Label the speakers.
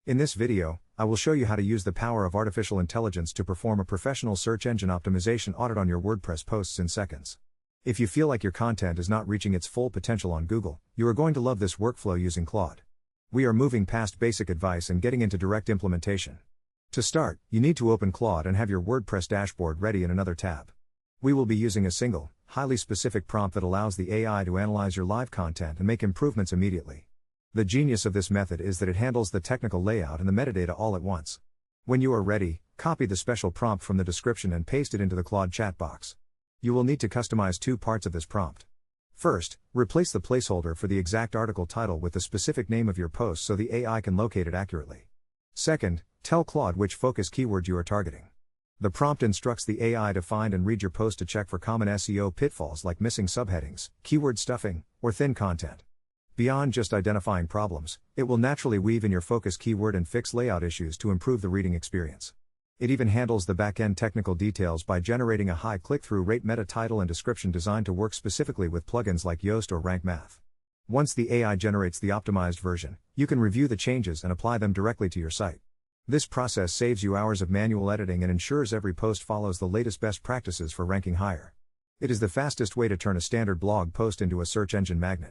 Speaker 1: In this video, I will show you how to use the power of artificial intelligence to perform a professional search engine optimization audit on your WordPress posts in seconds. If you feel like your content is not reaching its full potential on Google, you are going to love this workflow using Claude. We are moving past basic advice and getting into direct implementation. To start, you need to open Claude and have your WordPress dashboard ready in another tab. We will be using a single, highly specific prompt that allows the AI to analyze your live content and make improvements immediately. The genius of this method is that it handles the technical layout and the metadata all at once. When you are ready, copy the special prompt from the description and paste it into the Claude chat box. You will need to customize two parts of this prompt. First, replace the placeholder for the exact article title with the specific name of your post so the AI can locate it accurately. Second, tell Claude which focus keyword you are targeting. The prompt instructs the AI to find and read your post to check for common SEO pitfalls like missing subheadings, keyword stuffing, or thin content. Beyond just identifying problems, it will naturally weave in your focus keyword and fix layout issues to improve the reading experience. It even handles the back-end technical details by generating a high click-through rate meta title and description designed to work specifically with plugins like Yoast or Rank Math. Once the AI generates the optimized version, you can review the changes and apply them directly to your site. This process saves you hours of manual editing and ensures every post follows the latest best practices for ranking higher. It is the fastest way to turn a standard blog post into a search engine magnet.